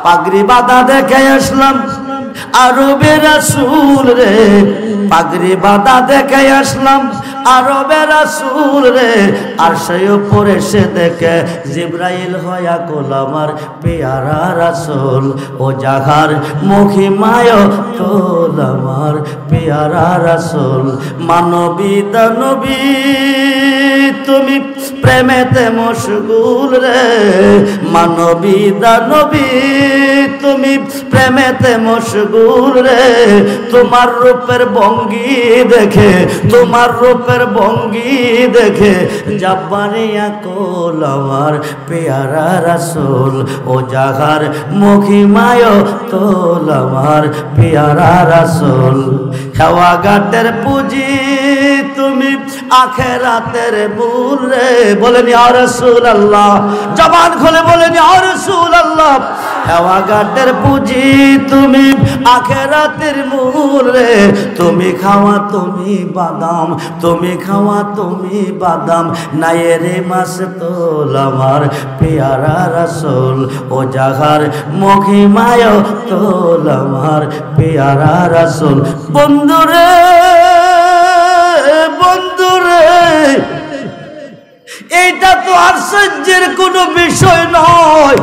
পাগড়ি বাঁধা দেখে আসলাম আরবের রাসূল রে, পাগড়ি বাঁধা দেখে আসলাম আরবের রাসূল রে। আর সেই উপরে সে দেখে জিবরাইল হয়া কোল আমার পেয়ারা রাসূল, ও জাগার মহিমায় তোল আমার পেয়ারা রাসূল। মানবী দানবী তুমি প্রেমেতে মশগুল রে, মানবী দানবী তুমি প্রেমেতে মশগুল রে। তোমার রূপের ভঙ্গি দেখে, তোমার রূপের ভঙ্গি দেখে জাব্বারিয়া কোল আমার পেয়ারা রাসূল, ও জাগার মহিমায় তোল আমার পেয়ারা রাসূল। হেওয়া ঘাটের পুঁজি তুমি আখেরাতের মূল রে, বলেন ইয়া রাসূলুল্লাহ, জবান খুলে বলেন ইয়া রাসূলুল্লাহ। হেওয়া ঘাটের পুঁজি তুমি আখেরাতের মূল রে, তুমি খাওয়া তুমি বাদাম, তুমি খাওয়া তুমি বাদাম, নাইরে মাস তোল আমার পেয়ারা রাসূল, ও জাগার মহিমায় তোল আমার পেয়ারা রাসূল। বন্ধুরে বন্ধুরে, এইটা তো আশ্চর্যের কোনো বিষয় নয়।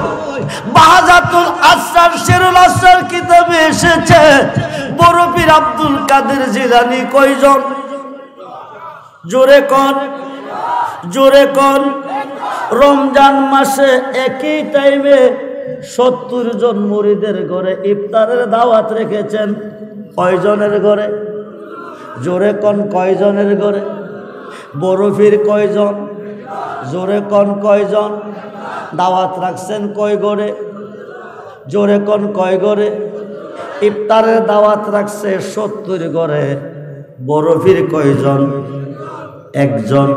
বাহাজাতুল আসরার শেরুল আসরার কিতাবে এসেছে বড় পীর আব্দুল কাদের জিলানী কয়জন? জোরে কোন, জোরে কোন। রমজান মাসে একই টাইমে 70 জন মুরিদের ঘরে ইফতারের দাওয়াত রেখেছেন। কয়জনের ঘরে? জোরে কোন, কয়জনের ঘরে? বড় পীর কয়জন? জোরে কোন, কয়জন? দাওয়াত রাখছেন কয় ঘরে? জোরে কোন, কয় ঘরে? ইফতারের দাওয়াত রাখছে 70 ঘরে। বড় পীর কয়জন? একজন।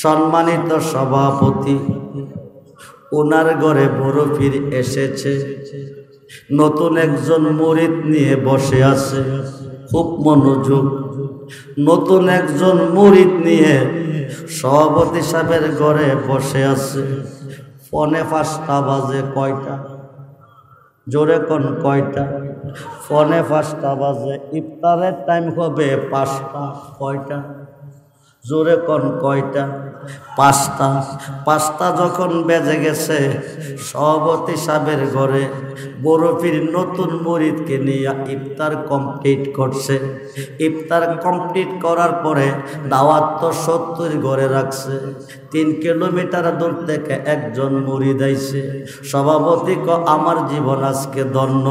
সম্মানিত সভাপতি, ওনার ঘরে বড় পীর এসেছে, নতুন একজন মুরিদ নিয়ে বসে আছে। খুব মনোযোগ। নতুন একজন মুরিদ নিয়ে সভাপতি সাহেবের ঘরে বসে আছে। 4:45 বাজে। কয়টা? জোরে কোন, কয়টা? 4:45 বাজে। ইফতারের টাইম হবে 5টা। কয়টা? জোরে কোন, কয়টা? 5টা। 5টা যখন বেজে গেছে, সভাপতি সাহেবের ঘরে বড় পীর নতুন মুরিদকে নিয়ে ইফতার কমপ্লিট করছে। ইফতার কমপ্লিট করার পরে দাওয়াত তো 70 ঘরে রাখছে। 3 কিলোমিটার দূর থেকে একজন মুরিদ আইছে। সভাপতি ক আমার জীবন আজকে ধন্য।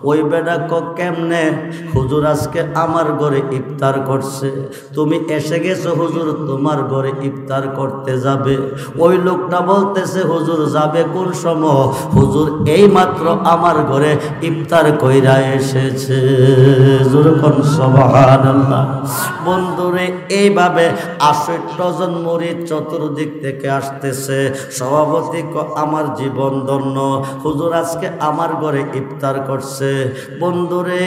ওই বেটা ক কেমনে? হুজুর আজকে আমার ঘরে ইফতার করছে, তুমি এসে গেছো হুজুর তোমার ঘরে ইফতার করতে যাবে। ওই লোকটা বলতেছে হুজুর যাবে কোন সময়? হুজুর এই মাত্র আমার ঘরে ইফতার কইরা এসেছে। যখন সুবহানাল্লাহ। বন্ধুরে, এইভাবে 68 জন মুরিদ চতুর্দিক থেকে আসতেছে। সভাপতি ক আমার জীবন ধন্য, হুজুর আজকে আমার ঘরে ইফতার করছে। বন্ধুরে,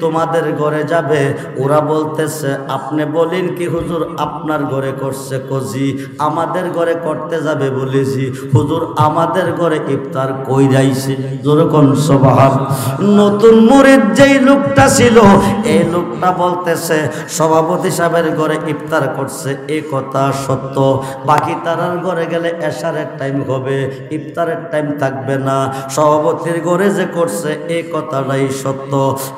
তোমাদের ঘরে যাবে। ওরা বলতেছে আপনি বলেন কি হুজুর আপনার ঘরে করছে? কজি আমাদের ঘরে করতে যাবে বলেছি হুজুর, আমাদের ঘরে ইফতার কই যাইছে। যেরকম সুবহান। নতুন মুরিদ যেই লোকটা ছিল, এই লোকটা বলতেছে সভাপতি সাহেবের ঘরে ইফতার করছে, এই কথা সত্য। বাকি তারার ঘরে গেলে এশারের টাইম হবে, ইফতারের টাইম থাকবে না। সভাপতির ঘরে যে করছে এই কথাটাই সত্য।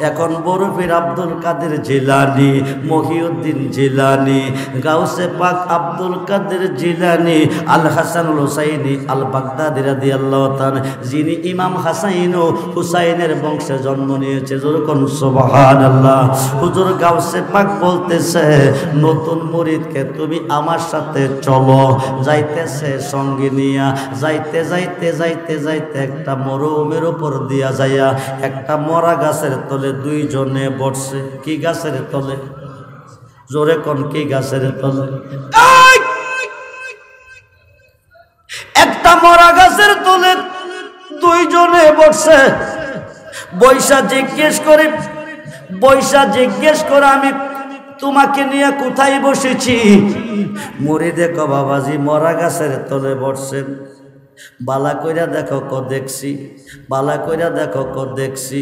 এখন বড় পীর আব্দুল কাদের জিলানী, মহিউদ্দিন জিলানী, গাউসে পাক আব্দুল কাদের জিলানী, আল হাসানুল হুসাইনি আল বাগদাদি রাদিয়াল্লাহু তাআলা, যিনি ইমাম হাসাইন ও হুসাইনের বংশে জন্ম নিয়েছে। যেরকম সুবহানাল্লাহ। হুজুর গাউসে পাক বলতেছে নতুন মুরিদকে তুমি আমার সাথে চলো। যাইতেছে সঙ্গে নিয়া, যাইতে যাইতে যাইতে যাইতে একটা মরুভূমির উপর দিয়া যাইয়া একটা মরা গাছের তলে 2 জনে বসছে। কি গাছের তলে? জোরে কোন, কি গাছের তলে? একটা মরা গাছের তলে 2 জনে বসছে। বৈশা জিজ্ঞেস করে আমি তোমাকে নিয়ে কোথায় বসেছি? মুরিদে ক বাবাজি মরা গাছের তলে বসছেন। বালা কইরা দেখো ক দেখছি, বালা কইরা দেখো ক দেখছি।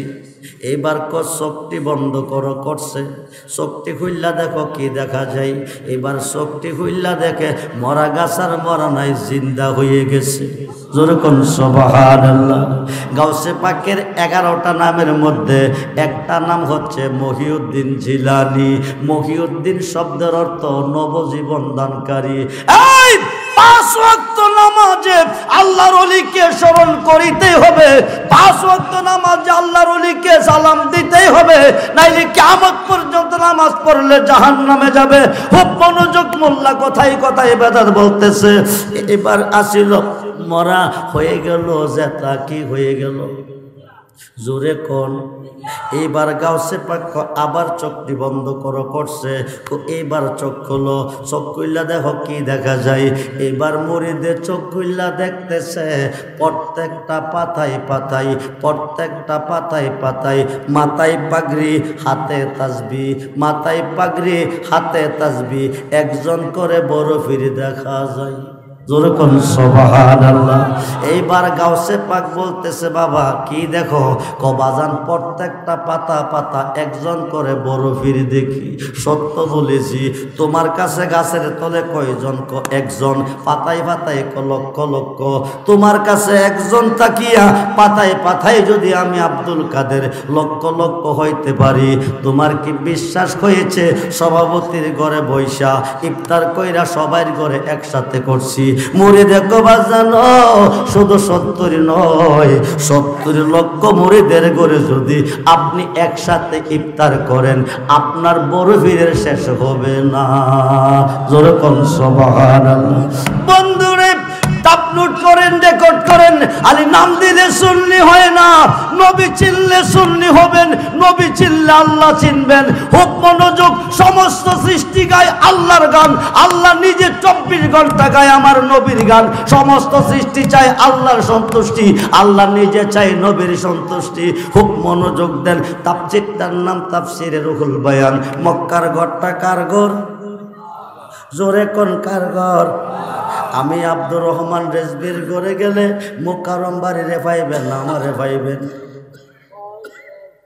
এইবার ক চোখটি বন্ধ করো, করছে। চোখটি খুললা দেখো কি দেখা যায়। এবার চোখটি খুললা দেখে মরা গাছ আর মরা নাই, জিন্দা হয়ে গেছে। যেরকম সুবহানাল্লাহ। গাউসে পাকের 11টা নামের মধ্যে একটা নাম হচ্ছে মহিউদ্দিন জিলানী। মহিউদ্দিন শব্দের অর্থ নবজীবন দানকারী। এই 5 ওয়াক্ত নামাজে আল্লাহর ওলিকে স্মরণ করিতেই হবে। 5 ওয়াক্ত নামাজে আল্লাহর ওলিকে সালাম দিতেই হবে, নাইলে কিয়ামত পর্যন্ত নামাজ পড়লে জাহান্নামে যাবে। খুব মনোযোগ, মোল্লা কথাই কথাই বেদাত বলতেছে। এবার আসিল মরা হয়ে গেল, জেতা কি হয়ে গেল জোরে কোন। এইবার গাউসে পাক আবার চোখটি বন্ধ করো, করছে। এইবার চোখ খোলো, চোখ খুললা দেখো কি দেখা যায়। এবার মুরিদের চোখ খুললা দেখতেছে প্রত্যেকটা পাতায় পাতায়, প্রত্যেকটা পাতায় পাতায় মাথায় পাগড়ি, হাতে তাসবিহ, মাথায় পাগড়ি, হাতে তাসবিহ, একজন করে বরফির দেখা যায়। যেরকম সুবহানাল্লাহ। এইবার গাউসে পাক বলতেছে বাবা কি দেখো? কবাজান প্রত্যেকটা পাতা পাতা একজন করে বরফির দেখি। সত্য বলেছি, তোমার কাছে গাছের তলে কয়জন? একজন। পাতায় পাতায় লক্ষ লক্ষ। তোমার কাছে একজন তাকিয়া পাতায় পাতায় যদি আমি আব্দুল কাদের লক্ষ লক্ষ হইতে পারি, তোমার কি বিশ্বাস হয়েছে? সভাপতির ঘরে বৈশা ইফতার কইরা সবার ঘরে একসাথে করছি। মুরিদ বাজানো শুধু 70 নয়, 70 লক্ষ মুরিদের ঘরে যদি আপনি একসাথে ইফতার করেন, আপনার বরফিরের শেষ হবে না। যেরকম সুবহানাল্লাহ। বন্ধুরে আপলোড করেন, রেকর্ড করেন। আলী নাম দিলে সুন্নি হয় না, নবী চিনলে সুন্নি হবেন। নবী চিনলে আল্লাহ চিনবেন। খুব মনোযোগ। সমস্ত সৃষ্টি গায় আল্লাহর গান, আল্লাহ নিজে 24 ঘন্টা গায় আমার নবীর গান। সমস্ত সৃষ্টি চায় আল্লাহর সন্তুষ্টি, আল্লাহ নিজে চায় নবীর সন্তুষ্টি। খুব মনোযোগ দেন। তাফসীরটার নাম তাফসীরে রুহুল বায়ান। মক্কার ঘরটা কার ঘর? জোরে কোন কার ঘর? আমি আব্দুর রহমান রেজবির ঘরে গেলে মোকাররম বাড়িরে পাইবেন না আমারে পাইবেন?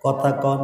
কথা কন।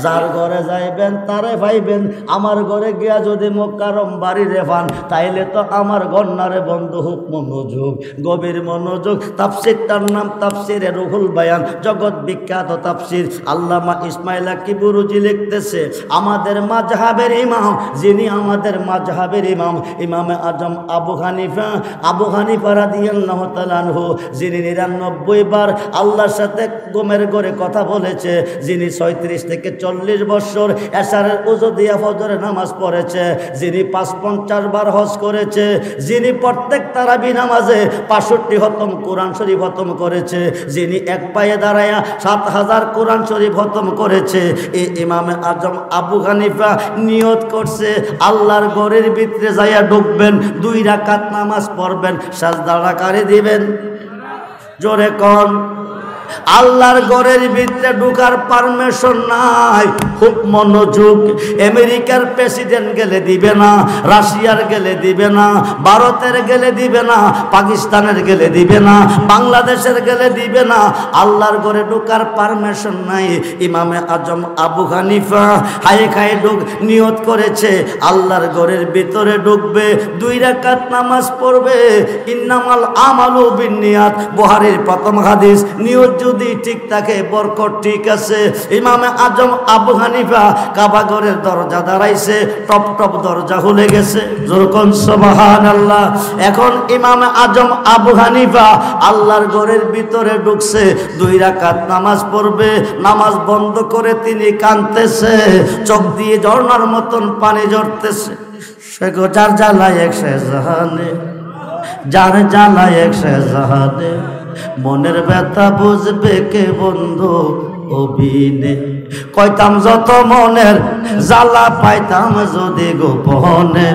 যার ঘরে যাইবেন তারে পাইবেন। আমার ঘরে গিয়া যদি মোকাররম বাড়িরে পান, তাইলে তো আমার গন্নারে বন্ধ। হোক মনোযোগ, গভীর মনোযোগ। তাফসীরটার নাম তাফসীরে রুহুল বায়ান, জগৎ বিখ্যাত তাফসীর। আল্লামা ইসমাইল কিবুরুজি লিখতেছে, আমাদের মাযহাবের ইমাম, যিনি আমাদের মাযহাবের ইমাম, ইমামে আজম আবু হানিফা, আবু হানিফা রাদিয়াল্লাহু তাআলা আনহু, যিনি 99 বার আল্লাহর সাথে ঘুমের ঘরে কথা বলেছে, যিনি 36 থেকে 40 বছর এশারের ওযু দিয়া ফজরের নামাজ পড়েছে, যিনি 55 বার হজ করেছে, যিনি প্রত্যেক তারাবি নামাজে 65 খতম কোরআন শরীফ খতম করেছে, যিনি এক পায়ে দাঁড়ায়া 7000 কোরআন শরীফ খতম করেছে, এই ইমামে আজম আবু হানিফা নিয়ত করছে আল্লাহর ঘরের ভিতরে যাইয়া ঢুকবেন, 2 রাকাত নামাজ পড়বেন, সাজদা রাকারে দিবেন। জোরে কোন। আল্লাহর ঘরের ভিতরে ঢোকার পারমিশন নাই। খুব মনোযোগ। আমেরিকার প্রেসিডেন্ট গেলে দিবে না, রাশিয়ার গেলে দিবে না, ভারতের গেলে দিবে না, পাকিস্তানের গেলে দিবে না, বাংলাদেশের গেলে দিবে না। আল্লাহর ঘরে ঢোকার পারমিশন নাই। ইমামে আজম আবু হানিফা হায়ে খায়ে নিয়ত করেছে আল্লাহর ঘরের ভিতরে ঢুকবে, 2 রাকাত নামাজ পড়বে। ইন্নামাল আমালু বিন্নিয়াত, বুখারীর প্রথম হাদিস। নিয়ত যদি ঠিক থাকে বরকত ঠিক আছে। ইমামে আজম আবু হানিফা কাবা ঘরের দরজা দাঁড়াইছে, টপ টপ দরজা খুলে গেছে। যেরকম সুবহানাল্লাহ। এখন ইমামে আজম আবু হানিফা আল্লাহর ঘরের ভিতরে ঢুকছে, 2 রাকাত নামাজ পড়বে। নামাজ বন্ধ করে তিনি কাঁদতেছে, চোখ দিয়ে ঝর্ণার মতন পানি ঝরতেছে। সে গো যার জ্বালায় এক সে জাহানে, যার জ্বালায় এক সে জাহানে, মনের ব্যথা বুঝবে কে বন্ধু অবিনে। কইতাম যত মনের জ্বালা পাইতাম যদি গোপনে,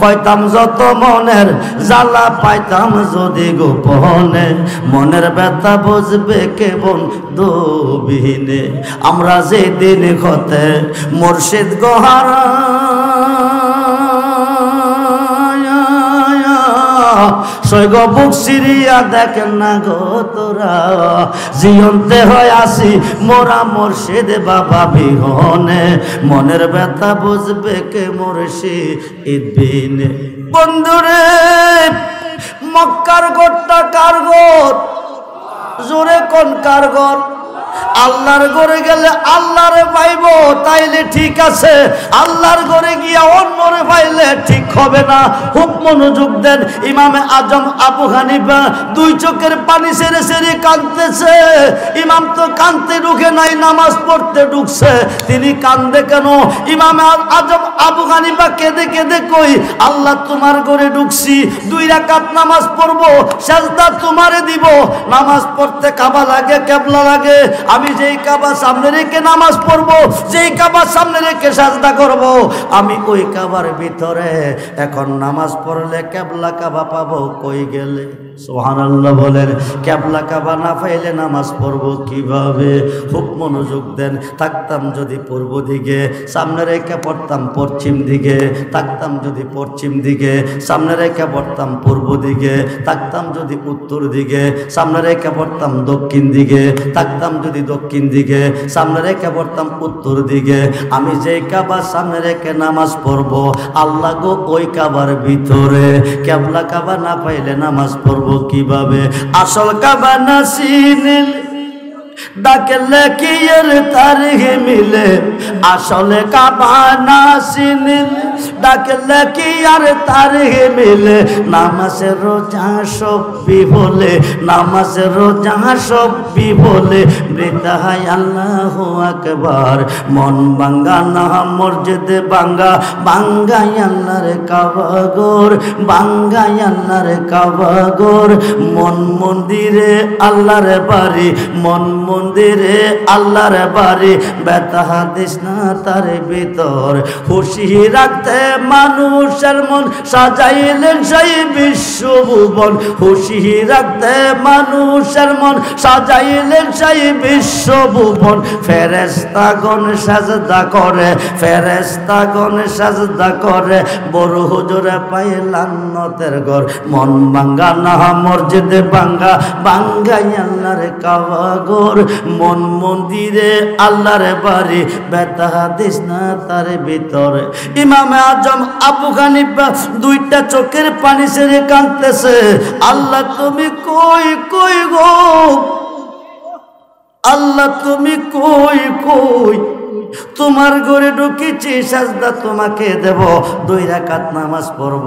কইতাম যত মনের জ্বালা পাইতাম যদি গোপনে, মনের ব্যথা বুঝবে কে বন্ধু অবিনে। আমরা যেদিন হতে মুর্শিদ গোহারা সৈগ বুক সিরিয়া দেখেন না গো তোরা জিয়ন্তে হয় আসি মোরা মুর্শিদ বাবা বিহনে মনের ব্যথা বুঝবে কে মুর্শিদ বিনে বন্ধুরে মক্কার গোটটা কার ঘর জোরে কোন কার ঘর আল্লাহর ঘরে গেলে আল্লাহরে পাইব তাইলে ঠিক আছে আল্লাহর ঘরে গিয়া অন্যরে পাইলে ঠিক হবে না খুব মনোযোগ দেন ইমামে আজম আবু হানিফা দুই চোখের পানি ছেড়ে ছেড়ে কাঁদতেছে ইমাম তো কাঁদতে ঢুকে নাই নামাজ পড়তে ঢুকছে তিনি কান্দে কেন ইমামে আজম আবু হানিফা কেঁদে কেঁদে কই আল্লাহ তোমার ঘরে ঢুকছি 2 রাকাত নামাজ পড়বো সেজদা তোমারে দিব নামাজ পড়তে কাবা লাগে কিবলা লাগে আমি যেই কাবা সামনে রেখে নামাজ পড়বো যেই কাবা সামনে রেখে সাজদা করব আমি ওই কাবার ভিতরে এখন নামাজ পড়লে কিবলা কাবা পাবো কই গেলে সুবহানাল্লাহ বলেন কিবলা কাবা না পাইলে নামাজ পড়বো কিভাবে খুব মনোযোগ দেন থাকতাম যদি পূর্ব দিকে সামনে রেখে পড়তাম পশ্চিম দিকে থাকতাম যদি পশ্চিম দিকে সামনে রেখে পড়তাম পূর্ব দিকে থাকতাম যদি উত্তর দিকে সামনে রেখে পড়তাম দক্ষিণ দিকে থাকতাম যদি দক্ষিণ দিকে সামনে রেখে পড়তাম উত্তর দিকে আমি যেই কাবার সামনে রেখে নামাজ পড়বো আল্লাহ গো ওই কাবার ভিতরে কিবলা কাবা না পাইলে নামাজ পড়বো কিভাবে আসল কাবা না চিনিলে ডাকলে কি এর তারিখে মিলে আসলে কাবা না চিনিলে ডাকলে কি আর তারিখে মিলে নামাজের রোজা সব বিফলে নামাজের রোজা সব বিফলে বৃতাহাই আল্লাহু আকবার মন ভাঙ্গা না মসজিদে ভাঙ্গা ভাঙ্গাই আল্লাহর কাবা ঘর ভাঙ্গাই আল্লাহর কাবা ঘর মন মন্দিরে আল্লাহর বাড়ি মন মন্দিরে আল্লাহর বাড়ি ব্যথা দিস না তার ভিতর খুশি রাখতে মানুষের মন সাজাইলেন সেই বিশ্বভুবন খুশি রাখতে মানুষের মন সাজাইলেন সেই বিশ্বভুবন ফেরেশতাগণ সাজদা করে ফেরেশতাগণ সাজদা করে বড় হুজুরে পায় লান্নতের ঘর মন ভাঙ্গা না মসজিদে ভাঙ্গা ভাঙ্গাই আল্লাহর কাবা ঘর মন মন্দিরে আল্লাহর বাড়ি ব্যথা দিস না তার ভিতরে ইমামে আজম আবু হানিফা 2টা চোখের পানি ছেড়ে কাঁদতেছে আল্লাহ তুমি কই কই গো আল্লাহ তুমি কই কই তোমার ঘরে ঢুকেছি সাজদা তোমাকে দেব 2 রাকাত নামাজ পড়ব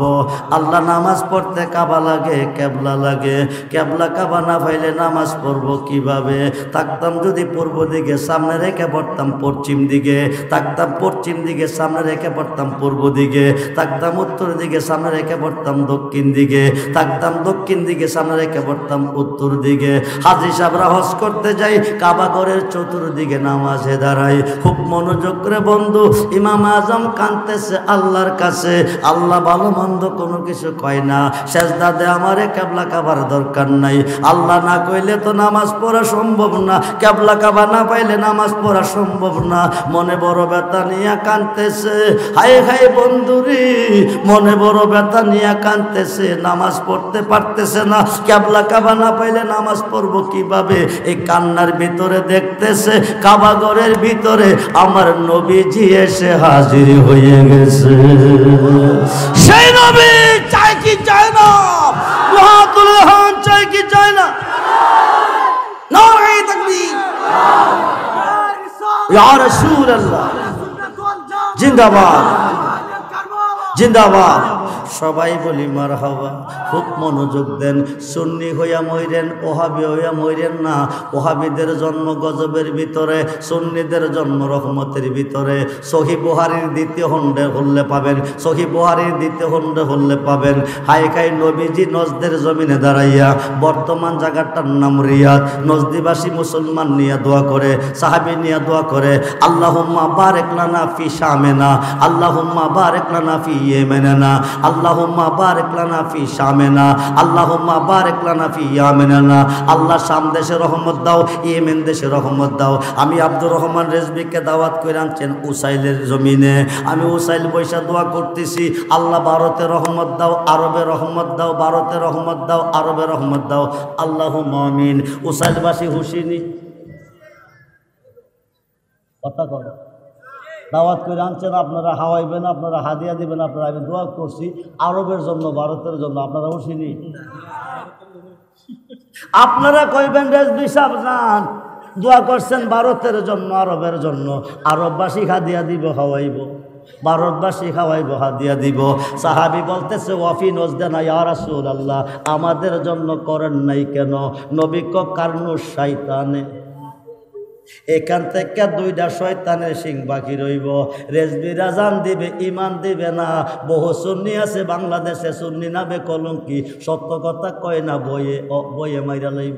আল্লাহ নামাজ পড়তে কাবা লাগে কিবলা লাগে কিবলা কাবা না পাইলে নামাজ পড়ব কিভাবে থাকতাম যদি পূর্ব দিকে সামনে রেখে পড়তাম পশ্চিম দিকে থাকতাম পশ্চিম দিকে সামনে রেখে পড়তাম পূর্ব দিকে থাকতাম উত্তর দিকে সামনে রেখে পড়তাম দক্ষিণ দিকে থাকতাম দক্ষিণ দিকে সামনে রেখে পড়তাম উত্তর দিকে হাজী সাহেবরা হজ করতে যাই কাবা ঘরের চতুর্দিকে নামাজে দাঁড়াই খুব মনোযোগ করে বন্ধু ইমাম আজম কাঁদতেছে আল্লাহর কাছে আল্লাহ ভালো মন্দ কোনো কিছু কয় না সেজদা দে আমারে কিবলা কাবার দরকার নাই আল্লাহ না কইলে তো নামাজ পড়া সম্ভব না কিবলা কাবা না পাইলে নামাজ পড়া সম্ভব না মনে বড় ব্যথা নিয়ে কাঁদতেছে হায় হায় বন্ধুরি মনে বড় ব্যথা নিয়ে কাঁদতেছে নামাজ পড়তে পারতেছে না কিবলা কাবা না পাইলে নামাজ পড়বো কিভাবে এই কান্নার ভিতরে দেখতেছে কাবা ঘরের ভিতরে আমার নবীজি এসে হাজির হয়ে গেছে সেই নবী চাই কি চায় না ওয়াতুল হান চাই কি চায় না নারে তাকবীর ইয়া রাসূলুল্লাহ জিন্দাবাদ জিন্দাবাদ সবাই বলি মারহাবা খুব মনোযোগ দেন সুন্নি হইয়া মইরেন ওহাবি হইয়া মইরেন না ওহাবিদের জন্ম গজবের ভিতরে সুন্নিদের জন্ম রহমতের ভিতরে সহি বুখারীর 2য় খণ্ডে হলে পাবেন সহি বুখারীর 2য় খণ্ডে হলে পাবেন হাই খাই নবীজি নজদের জমিনে দাঁড়াইয়া বর্তমান জায়গাটার নাম রিয়াদ নজদিবাসী মুসলমান নিয়ে দোয়া করে সাহাবী নিয়ে দোয়া করে আল্লাহুম্মা বারিক লানা ফি শামিনা আল্লাহুম্মা বারিক লানা ফি ইয়েমেনা আল্লাহুম্মা বারিক লানা ফি শামিনা, আল্লাহুম্মা বারিক লানা ফি ইয়ামিনা। আল্লাহ শাম দেশে রহমত দাও, ইয়েমেন দেশে রহমত দাও। আমি আব্দুর রহমান রেজবিকে দাওয়াত করে আনছেন উসাইলের জমিনে। আমি উসাইল বৈশা দোয়া করতেছি, আল্লাহ ভারতে রহমত দাও, আরবে রহমত দাও, ভারতে রহমত দাও, আরবে রহমত দাও। আল্লাহুম্মা আমিন। উসাইলবাসী হুশিনি কথা কর, দাওয়াত করে আনছেন, আপনারা হাওয়াইবেন, আপনারা হাদিয়া দিবেন, আপনারা আমি দোয়া করছি আরবের জন্য, ভারতের জন্য। আপনারা হুশিনি? আপনারা কইবেন রেজবি সাহেব যান, দোয়া করছেন ভারতের জন্য, আরবের জন্য। আরববাসী হাদিয়া দিব, হাওয়াইব, ভারতবাসী খাওয়াইব, হাদিয়া দিব। সাহাবী বলতেছে ওয়াফি নজদানা ইয়া রাসূলুল্লাহ, আমাদের জন্য করেন নাই কেন? নবী ক কারণু শয়তানে, এখান থেকে দুইটা শয়তানের সিং বাকি রইব। রেজবিরা জান দিবে, ইমান দিবে না। বহু সুন্নি আছে বাংলাদেশে, সুন্নি নাবে কলঙ্কি, সত্য কথা কয় না, বইয়ে বইয়ে মাইরা লইব।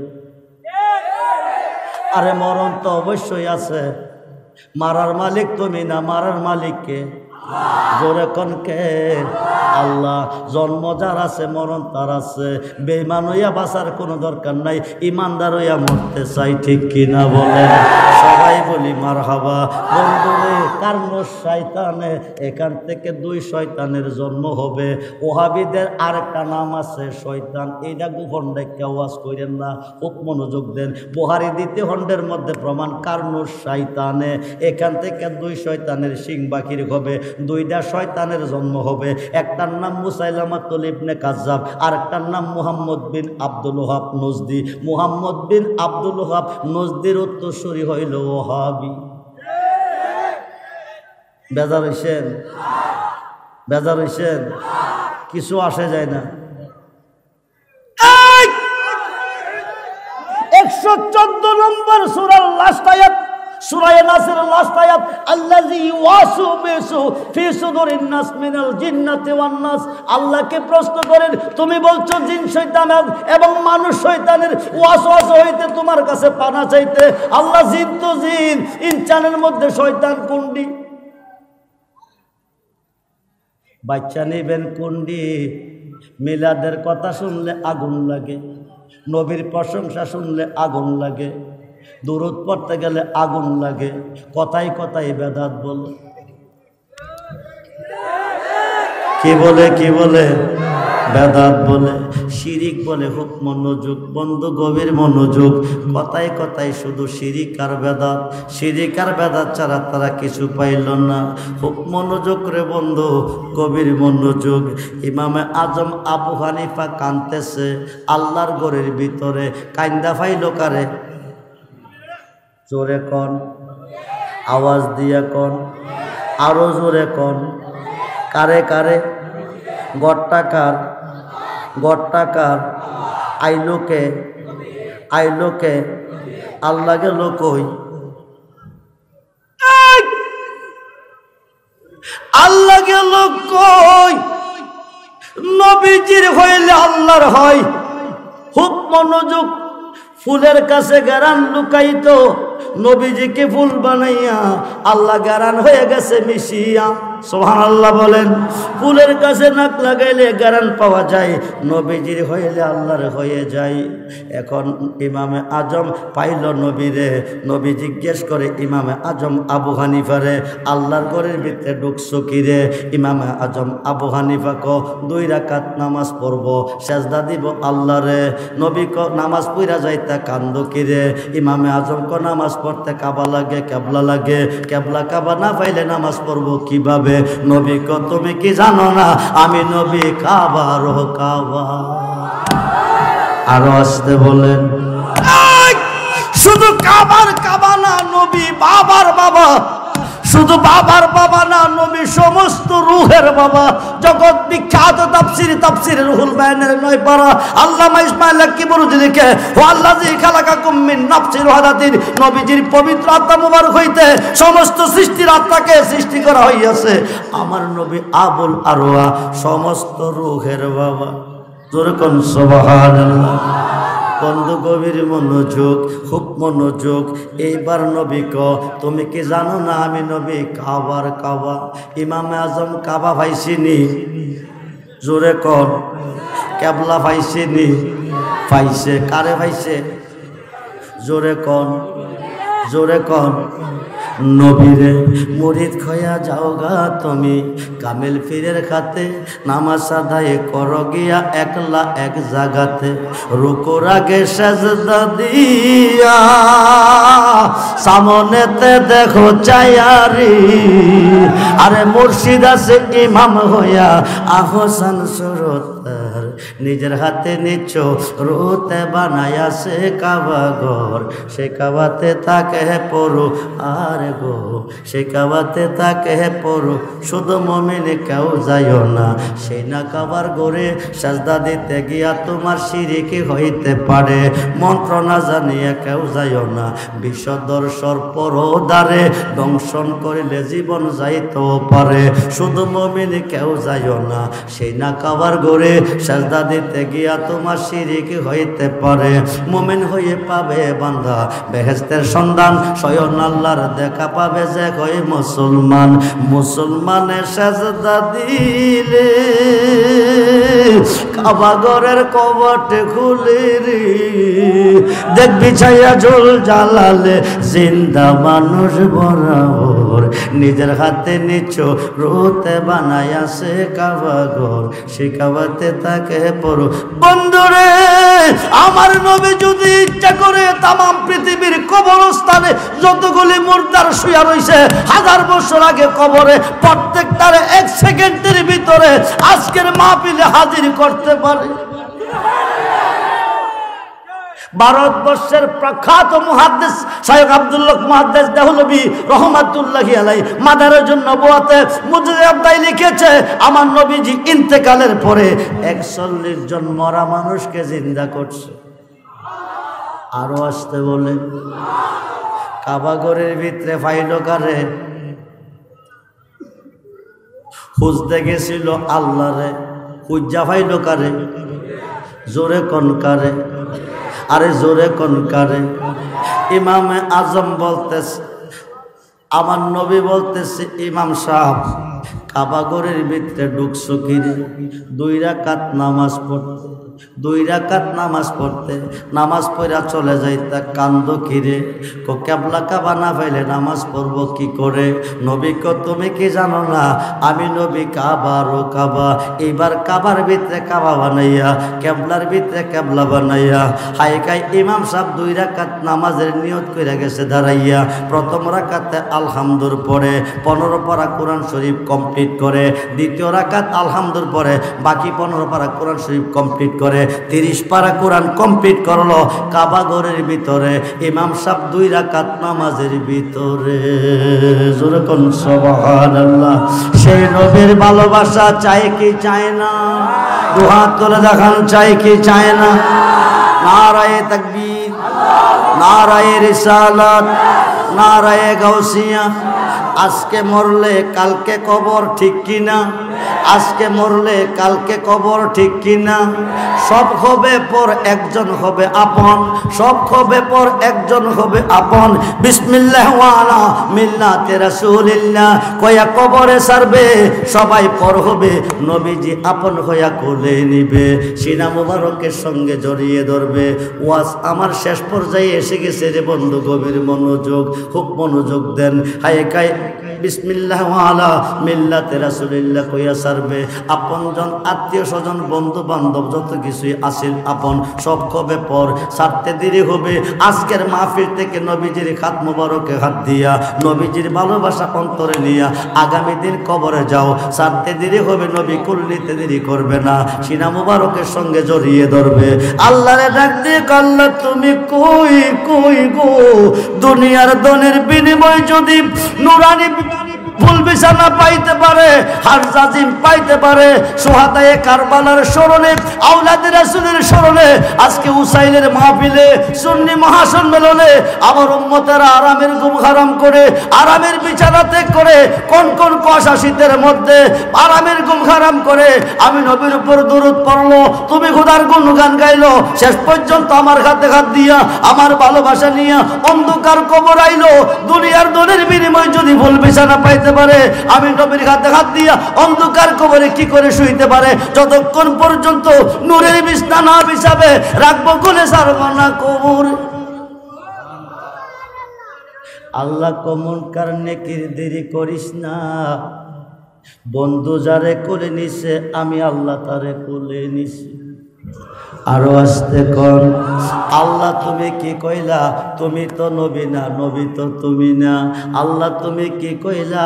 আরে মরণ তো অবশ্যই আছে, মারার মালিক তুমি না, মারার মালিককে জোরে কনকে আল্লাহ। জন্ম যার আছে, মরণ তার আছে। বেঈমান হইয়া বাঁচার কোনো দরকার নাই, ইমানদার হইয়া মরতে চাই, ঠিক কিনা বলে? সবাই বলি মারহাবা। বন্ধুরে, কারণ শয়তানে, এখান থেকে দুই শয়তানের জন্ম হবে। ওহাবিদের আরেকটা নাম আছে শয়তান, এইটা গোপন রেখে ওয়াজ করেন না, খুব মনোযোগ দেন। বুখারী 2 খণ্ডের মধ্যে প্রমাণ, কারণ শয়তানে, এখান থেকে দুই শয়তানের সিং বাকির হবে, দুইটা শয়তানের জন্ম হবে। একটার নাম মুসাইলামাতুল ইবনে কাজ্জাব, আরেকটার নাম মুহাম্মদ বিন আব্দুল ওহাব নজদি। মুহাম্মদ বিন আব্দুল ওহাব নজদির উত্তরসূরি হইল ওহাবি। বেজার হইছেন? বেজার হইছেন? কিছু আসে যায় না। 114 নম্বর সূরার লাস্ট আয়াত, সূরা নাসের লাস্ট আয়াত, আল্লাযী ওয়াসু বিসু ফি সুদুরিন নাস মিনাল জিন্নাতি ওয়ান নাস। আল্লাহকে প্রশ্ন করেন, তুমি বলছো জিন শয়তান এবং মানুষ শয়তানের ওয়াসওয়াসা হইতে তোমার কাছে পানা চাইতে। আল্লাহ, জিন তো জিন, ইনসানের মধ্যে শয়তান কোনটি? বাচ্চা নেবেন কোনটি? মিলাদের কথা শুনলে আগুন লাগে, নবীর প্রশংসা শুনলে আগুন লাগে, দুরূদ পড়তে গেলে আগুন লাগে, কথাই কথাই বেদাত বলে। কি বলে? কি বলে? বেদাত বলে, শিরিক বলে। খুব মনোযোগ বন্ধু, গভীর মনোযোগ। কথায় কথায় শুধু শিরিক আর বেদাত, শিরিক আর বেদাত ছাড়া তারা কিছু পাইল না। খুব মনোযোগ রে বন্ধু, গভীর মনোযোগ। ইমামে আজম আবু হানিফা কাঁদতেছে আল্লাহর ঘরের ভিতরে। কান্দা ফাইল কারে? জোরে কন, আওয়াজ দিয়ে কন, আরো জোরে কন। কারে কারে? গট্টাকার, গট্টাকার। আইলোকে, আইলোকে। আল্লাহ গেল কই? আল্লাহ গেল কই? নবীজির হইলে আল্লাহর হয়। খুব মনোযোগ। ফুলের কাছে গারান লুকাইতো, নবীজিকে ফুল বানাইয়া আল্লাহ গারান হয়ে গেছে মিশিয়া। সুবহানাল্লাহ বলেন। ফুলের কাছে নাক লাগাইলে গারান পাওয়া যায়, নবীজির হইলে আল্লাহর হয়ে যায়। এখন ইমামে আজম পাইল নবীরে। নবী জিজ্ঞেস করে ইমামে আজম আবু হানিফারে, আল্লাহর ঘরের ভিতরে ঢুকছো কি রে? ইমামে আজম আবু হানিফা ক 2 রাকাত নামাজ পড়ব, সেজদা দিব আল্লাহরে। নবী ক নামাজ পড়া যাইতা কান্দ কি রে? ইমামে আজম ক নামাজ পড়তে কাবা লাগে, কেবলা লাগে, কেবলা কাবা না পাইলে নামাজ পড়ব কিভাবে? নবী ক তুমি কি জানো না আমি নবী কাবার কাবা? আরো আসতে বলেন। শুধু কাবার কাবা না, নবী বাবার বাবা। শুধু বাবার বাবা না, নবী সমস্ত রূহের বাবা। জগৎ বিখ্যাত তাফসীর, তাফসীরের রুহুল বায়ানের 9 পারা আল্লামা ইসমাঈল কিবরুজি লিখে, ওয়া আল্লাযী খালাকাকুম মিন নাফসিন ওয়াহিদাতিন। নবীজির পবিত্র আত্মা মুবারক হইতে সমস্ত সৃষ্টির আত্মাকে সৃষ্টি করা হইয়াছে। আমার নবী আবুল আরওয়া, সমস্ত রূহের বাবা। জোরে কোন সুবহানাল্লাহ। বন্ধু গভীর মনোযোগ, খুব মনোযোগ। এইবার নবী ক তুমি কি জানো না আমি নবী কাবার কাবা? ইমামে আজম কাবা ভাইছিনি? জোরে কর কেবলা পাইছে নি পাইছে কারে পাইছে জোরে কর জোরে কর নবীরে মুরিদ খয়া যাওগা তুমি কামেল ফিরের খাতে নামাজ আদায় কর গিয়া একলা এক জাগাতে রুকুর আগে সাজদা দিয়া সামনেতে দেখো চায়ারি আরে মুর্শিদ আছে ইমাম হইয়া আহসান সুরতার নিজের হাতে নিচ্ছ রোতে বানায়া সে কাবা ঘর সে কাবাতে তাকে পড়ো আর গো সে কাবাতে তাকে পড়ো শুধু মুমিনে কেউ যাইও না সেই না কাবার ঘরে সাজদা দিতে গিয়া তোমার শিরকি হইতে পারে মন্ত্র না জানিয়া কেউ যাইও না বিষদর সর্পর দ্বারে দংশন করিলে জীবন যাইতেও পারে শুধু মুমিনে কেউ যাইও না সেই না কাবার ঘরে সাজদা দিতে গিয়া তোমার শিরকি হইতে পারে মুমিন হয়ে পাবে বান্দা বেহেশতের সন্ধান স্বয়ং আল্লাহর দেখা পাবে যে কই মুসলমান মুসলমানে সাজদা দিলে কাবা ঘরের কবাট খুলে রে দেখবি ছায়া ঝোল জ্বালালে জিন্দা মানুষ বরাবর নিজের হাতে নিচ্ছ রোতে বানায়া সে কাবা ঘর সে কাবাতে তাকে পড়ো বন্ধুরে আমার নবী যদি ইচ্ছা করে তামাম পৃথিবীর কবরস্থানে যতগুলি মুর্দার শুয়া রইছে 1000 বছর আগে কবরে প্রত্যেকটার 1 সেকেন্ডের ভিতরে আজকের মাহফিলে হাজির করতে পারে ভারতবর্ষের প্রখ্যাত মুহাদ্দিস শায়খ আব্দুল হক মুহাদ্দিস দেহলভী রহমাতুল্লাহি আলাইহি মাদারেজুন নবুওয়াতে মুজাদ্দিদ লিখেছে আমার নবীজি ইন্তেকালের পরে 41 জন মরা মানুষকে জিন্দা করছে আরো আসতে বলে কাবা ঘরের ভিতরে ফাইল কারে খুঁজতে গেছিল আল্লাহরে খুঁজা ফাইল কারে জোরে কোন কারে আরে জোরে কোন কারে ইমামে আজম বলতেছে আমার নবী বলতেছে ইমাম সাহেব কাবা ঘরের ভিতরে ঢুকছো কিরে 2 রাকাত নামাজ পড়তে 2 রাকাত নামাজ পড়তে নামাজ পড়া চলে যাইতা কান্দ কিরে কো কেবলা কাবা না পাইলে নামাজ পড়ব কি করে নবী কো তুমি কি জানো না আমি নবী কাবারও কাবা এবার কাবার ভিতরে কাবা বানাইয়া কেবলার ভিতরে কেবলা বানাইয়া হাইকাই ইমাম সাহেব 2 রাকাত নামাজের নিয়ত কইরা গেছে দাঁড়াইয়া প্রথম রাকাতে আলহামদুর পড়ে 15 পারা কোরআন শরীফ কমপ্লিট করে দ্বিতীয় রাকাত আলহামদুর পড়ে বাকি 15 পারা কোরআন শরীফ কমপ্লিট করে 30 পারা কোরআন কমপ্লিট করলো কাবা ঘরের ভিতরে ইমাম সাহেব 2 রাকাত নামাজের ভিতরে জোরে কোন সুবহানাল্লাহ সেই নবীর ভালোবাসা চাই কি চায় না দুহাত তুলে দেখান চাই কি চায় না নারায়ে তাকবীর নারায়ে রিসালাত নারায়ে গাউসিয়া আজকে মরলে কালকে কবর ঠিক কিনা আজকে মরলে কালকে কবর ঠিক কিনা সব হবে পর একজন হবে আপন সব হবে পর একজন হবে আপন বিসমিল্লাহ ওয়ালা মিল্লাতে রাসূলিল্লাহ কয়া কবরে সারবে সবাই পর হবে নবীজি আপন হইয়া কোলে নিবে সিনা মুবারকের সঙ্গে জড়িয়ে ধরবে ওয়াজ আমার শেষ পর্যায়ে এসে গেছে রে বন্ধু গভীর মনোযোগ খুব মনোযোগ দেন হায়কাই বিসমিল্লাহ ওয়ালা মিল্লাতে রাসূলিল্লাহ কইয়া সারবে আপনজন আত্মীয় স্বজন বন্ধু বান্ধব যত কিছুই আসিল আপন সব কবে পর সারতে দেরি হবে আজকের মাহফিল থেকে নবীজির হাত মোবারকে হাত দিয়া নবীজির ভালোবাসা অন্তরে নিয়া আগামী দিন কবরে যাও সারতে দেরি হবে নবী কুল নিতে দেরি করবে না সিনা মোবারকের সঙ্গে জড়িয়ে ধরবে আল্লাহরে ডাক দিয়ে আল্লাহ তুমি কই কই গো দুনিয়ার ধনের বিনিময় যদি নুরানি ফুল বিছানা পাইতে পারে হার জাজিম পাইতে পারে সুহাদায়ে কারবালার স্মরণে আওলাদে রাসূলের স্মরণে আজকে উসাইলের মাহফিলে সুন্নি মহাসম্মেলনে আমার উম্মতেরা আরামের ঘুম হারাম করে আরামের বিছানা ত্যাগ করে কোন কোন কুয়াশা শীতের মধ্যে আরামের ঘুম হারাম করে আমি নবীর উপর দরুদ পড়লো তুমি খোদার গুণগান গাইলো শেষ পর্যন্ত আমার হাতে হাত দিয়া আমার ভালোবাসা নিয়া অন্ধকার কবর আইলো দুনিয়ার দনের বিনিময় যদি ফুল বিছানা পাইতে শুইতে পারে? আমি নবীর হাতে হাত দিয়া অন্ধকার কবরে কি করে শুইতে পারে? যতক্ষণ পর্যন্ত নূরের বিছনা না বিছাবে রাখবো কোলে ছাড়বো না কবর। আল্লাহ কমন কার নেকির দেরি করিস না, বন্ধু যারে কোলে নিছে আমি আল্লাহ তারে কোলে নিছি। আরো আসতে কোন আল্লাহ তুমি কি কইলা? তুমি তো নবী না, নবী তো তুমি না। আল্লাহ তুমি কি কইলা?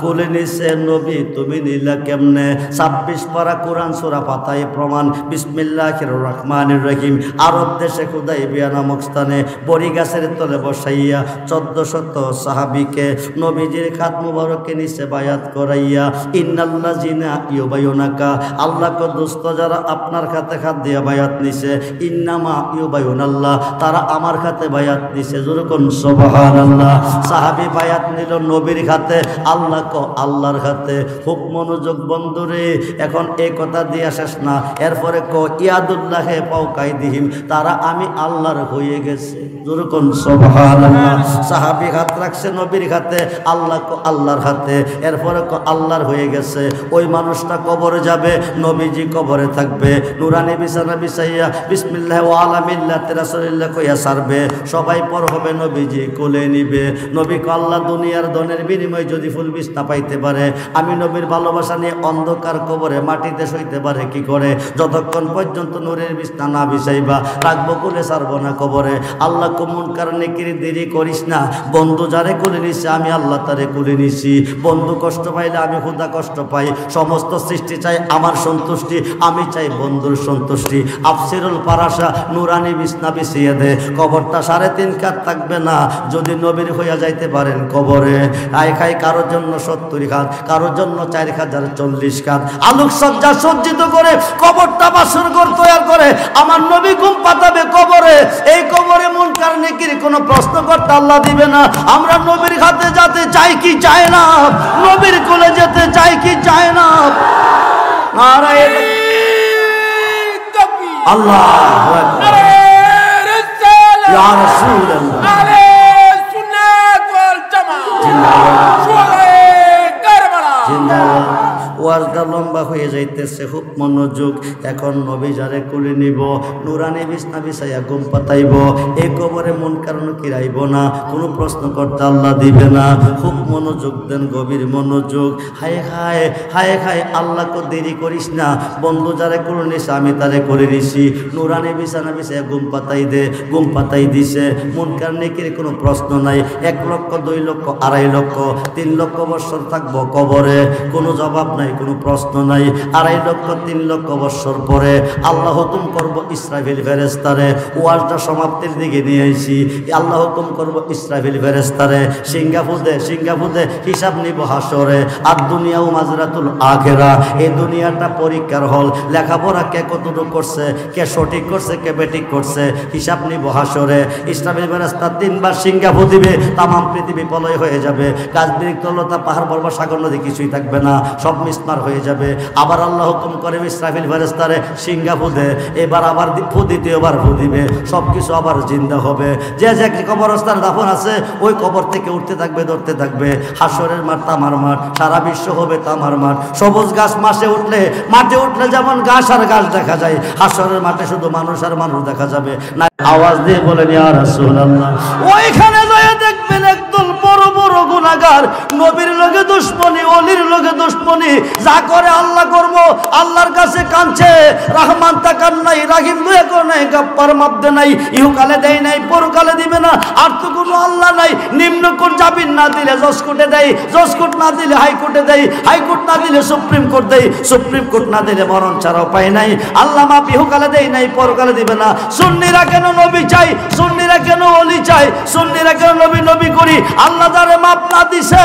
কোলে নিছে নবী, তুমি নিলা কেমনে? 26 পারা কোরআন সূরা ফাতিহা প্রমাণ। বিসমিল্লাহির রহমানির রহিম। আরব দেশে হুদাইবিয়া নামক স্থানে বড়ি গাছের তলে বসাইয়া 1400 সাহাবীকে নবীজির খাত মুবারকে নিচে বায়াত করাইয়া ইন্নাল্লাযিনা ইউবাইয়ুনাকা, আল্লাহ কো দোস্ত যারা আপনার খাতে খাত দিয়া বায়াত নিছে, ইন্নামা ইউবাইয়ুনাল্লাহ, তারা আমার খাতে বায়াত নিছে। যেরকম সুবহানাল্লাহ। সাহাবী বায়াত নিল নবীর খাতে, আল্লাহ কো আল্লাহর খাতে। খুব মনোযোগ বন্ধুরে, এখন এই কথা দিয়া শেষ না। এরপরে কো ইয়াদুল্লাহে ফাওকাইদিহিম, তারা আমি আল্লাহর হয়ে গেছে। যেরকম সুবহানাল্লাহ। সাহাবী হাত রাখছে নবীর খাতে, আল্লাহ কো আল্লাহর হাতে। এরপরে কো আল্লাহর হয়ে গেছে। ওই মানুষটা কবরে যাবে, নবীজি কবরে থাকবে। নুরানি বিছানা বিছাইয়া বিসমিল্লাহ ওয়া আলা মিল্লাতি রাসূলিল্লাহ কইয়া সারবে। সবাই পর হবে, নবীজি কোলে নিবে। নবী কো আল্লাহ দুনিয়ার ধনের বিনিময়ে যদি ফুল বিছনা পাইতে পারে, আমি নবীর ভালোবাসা নিয়ে অন্ধকার কবরে মাটিতে শুইতে পারে কি করে? যতক্ষণ পর্যন্ত নূরের বিছনা না বিছাইবা রাখবো কোলে ছাড়বো না কবরে। আল্লাহ কো মুনকার নেকির দেরি করিস না, বন্ধু যারে কোলে নিছে আমি আল্লাহ তারে কোলে নিছি। বন্ধু কষ্ট পাইলে আমি খোদা কষ্ট পাই। সমস্ত সৃষ্টি চাই আমার সন্তুষ্টি, আমি চাই বন্ধুর সন্তুষ্টি। আফসিরুল ফারাসা নুরানি বিছনা বিছিয়ে দে, কবরটা 3.5 কাত থাকবে না যদি নবীর হইয়া যাইতে পারেন কবরে। আই খাই কারোর জন্য 70 কাত, কারোর জন্য 4040 কাত। আলোক সজ্জা সজ্জিত করে কবরটা বাসর ঘর তৈরি করে আমার নবী ঘুম পাতাবে কবরে। এই কবরে মুনকার নেকির কোনো প্রশ্ন করতে আল্লাহ দিবে না। আমরা নবীর হাতে যেতে চাই কি চাই না? নবীর কোলে যেতে চাই কি চাই না? আর আল্লাহু আকবার, ইয়া রাসূলুল্লাহ, সুন্নাত ওয়াল জামাত, জিন্দাবাদ। ওয়াজটা লম্বা হয়ে যাইতেছে, খুব মনোযোগ। এখন নবী যারে কোলে নিব, নুরানি বিছনা বিছাইয়া ঘুম পাতাইব, এই কবরে মন কারণ কিরাইব না, কোনো প্রশ্ন করতে আল্লাহ দিবে না। খুব মনোযোগ দেন, গভীর মনোযোগ। হায় হায় হায় হায়, আল্লাহ কো দেরি করিস না, বন্ধু যারে কোলে নিছে আমি তারে করে দিছি। নুরানি বিছানা বিছাইয়া ঘুম পাতাই দে, ঘুম পাতাই দিছে। মন কারণ নেকির কোনো প্রশ্ন নাই। 1 লক্ষ 2 লক্ষ 2.5 লক্ষ 3 লক্ষ বছর থাকবো কবরে, কোনো জবাব নাই, কোনো প্রশ্ন নাই। 2.5 লক্ষ 3 লক্ষ বছর পরে আল্লাহ হুকুম করব ইসরাফিল ফেরেশতারে। ওয়াজটা সমাপ্তির দিকে নিয়ে আইছি। আল্লাহ হুকুম করব ইসরাফিল ফেরেশতারে, সিঙ্গাপুরে হিসাব নিব হাসরে। আর দুনিয়াও মাজরাতুল আখিরা, এই দুনিয়াটা পরীক্ষার হল। লেখাপড়া কে কতটুকু করছে, কে সঠিক করছে, কে বেঠিক করছে, হিসাব নিব হাসরে। ইসরাফিল ফেরেশতা 3 বার সিঙ্গাপুর দিবে, তাম পৃথিবী প্রলয় হয়ে যাবে। গাছ বৃক্ষলতা পাহাড় পর্বত সাগর নদী কিছুই থাকবে না, সব মিসমার হয়ে যাবে। আবার আল্লাহ হুকুম করে ইসরাফিল ফেরেশতারে সিঙ্গা ফুদে, এবার আবার দ্বিতীয়বার ফু দিবে, সব কিছু আবার জিন্দা হবে। যে যে কবরস্থান দাফন আছে ওই কবর থেকে উঠতে থাকবে, ধরতে থাকবে। হাসরের মাঠ তামার মাঠ, সারা বিশ্ব হবে তামার মাঠ। সবুজ গাছ মাঠে উঠলে যেমন ঘাস আর ঘাস দেখা যায়, হাসরের মাঠে শুধু মানুষ আর মানুষ দেখা যাবে না। আওয়াজ দিয়ে বলেন ইয়া রাসূলুল্লাহ। ওইখানে যায় দেখবেন একদল বড় বড় গুনাহগার, নবীর লগে দুশমনি, ওলির লগে দুশমনি, যা করে আল্লাহ করব, আল্লাহর কাছে কাঁদছে। রহমান তাকান নাই, রাহিম দুয়ে কো নাই, গাপ্পার মাবদে নাই, ইহকালে দেয় নাই, পরকালে দিবে না। আর তো কোনো আল্লাহ নাই। নিম্ন কোর্ট জামিন না দিলে জজ কোর্টে দেয়, জজ কোর্ট না দিলে হাইকোর্টে দেয়, হাইকোর্ট না দিলে সুপ্রিম কোর্ট দেয়, সুপ্রিম কোর্ট না দিলে মরণ ছাড়া উপায় নাই। আল্লাহ মাপ ইহকালে দেয় নাই, পরকালে দিবে না। সুন্নিরা কেন নবী চাই, সুন্নিরা কেন ওলি চাই, সুন্নিরা কেন নবী নবী করি? আল্লাহ যারে মাপ না দিছে,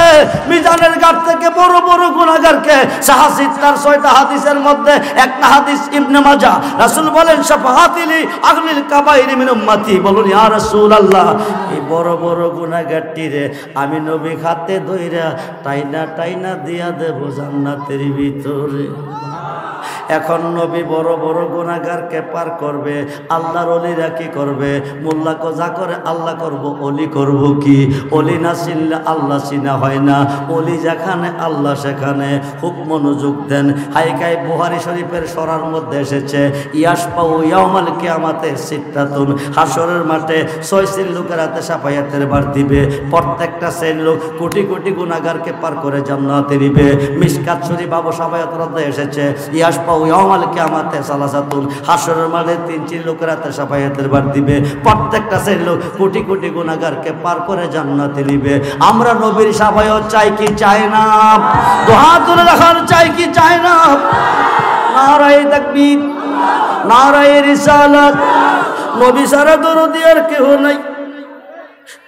মিজানের ঘাট থেকে বড় বড় গুনাহগারকে সাহাসিতার 6টা হাদিসের মধ্যে একটা হাদিস ইবনে মাজাহ, রাসূল বলেন শাফাআতিলি আগলিল কাবাইরি মিন উম্মতি। বলুন ইয়া রাসূলুল্লাহ, এই বড় বড় গুনাহগারটিরে আমি নবী হাতে ধইরা টাইনা টাইনা দিয়া দেব জান্নাতের ভিতরে। এখন নবী বড় বড় গুনাহগারকে পার করবে, আল্লাহর ওলিরা কি করবে? মোল্লা যা করে আল্লাহ করব, ওলি করব কি? ওলি না চিনলে আল্লাহ চিনা হয় না। ওলি যেখানে আল্লাহ সেখানে। খুব মনোযোগ দেন। হাইকাই বুখারী শরীফের সরার মধ্যে এসেছে, ইয়াসপাউ ইয়াউমাল কিয়ামাতে সিত্তাতুন, হাসরের মাঠে 6 শ্রেণীর লোকের হাতে সাফায়াতের বার দিবে। প্রত্যেকটা শ্রেণীর লোক কোটি কোটি গুনাহগারকে পার করে জান্নাতে নিবে। মিশকাত শরীফ আবু সাফায়াতের মধ্যে এসেছে, ইয়াসপাউ ইয়াউমাল কিয়ামাতে সালাসাতুন, হাসরের মাঠে 3 শ্রেণীর লোকের হাতে সাফায়াতের বার দিবে। প্রত্যেকটা শ্রেণীর লোক কোটি কোটি গুনাহগারকে পার করে জান্নাতে নিবে। আমরা নবীর সাফায়াত চাই কি চাই না? দুহাত তুলে দেখার চাই কি চাই না? নারায়ে তাকবীর, নারায়ে রিসালাত। নবী সারা দরদি আর কেহ নাই,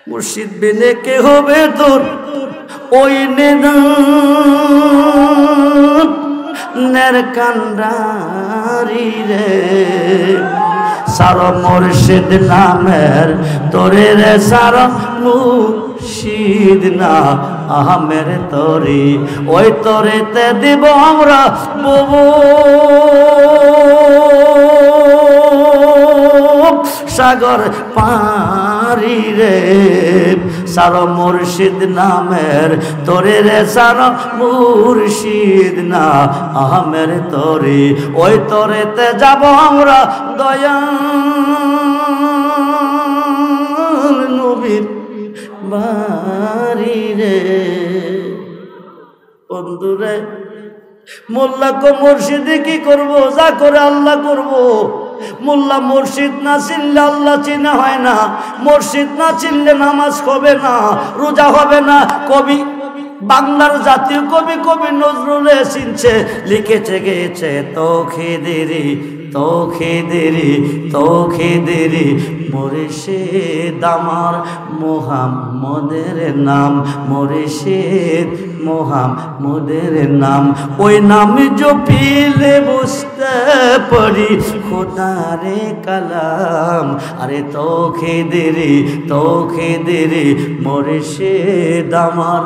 মুর্শিদ বিনে কে হবে তোর? ওই নের কান্ডারি রে, সার মুর্শিদ নামের তোরে রে, সার মুর্শিদ না আহমের তরি, ওই তরিতে দিব আমরা ববু সাগর পারি রে। সার মুর্শিদ নামের তোরে রে, সার মুর্শিদ না আহমের তরি, ওই তরেতে যাব আমরা দয়াল নবীর বাড়ি রে। বন্ধুরে, মোল্লা কো মুর্শিদে কি করব? যা করে আল্লাহ করব। মোল্লা মুর্শিদ না চিনলে আল্লাহ চিনা হয় না। মুর্শিদ না চিনলে নামাজ হবে না, রোজা হবে না। কবি, বাংলার জাতীয় কবি কবি নজরুলে চিনছে, লিখেছে গেছে তৌখিদেরি তৌখিদেরি তৌখিদেরি, মুর্শিদ আমার মুহাম্মদের নাম, মুর্শিদ মুহাম্মদের নাম। ওই নাম জপিলে বুঝতে পারি খোদারে কালাম। আরে তৌখিদেরি তৌখিদেরি, মুর্শিদ আমার।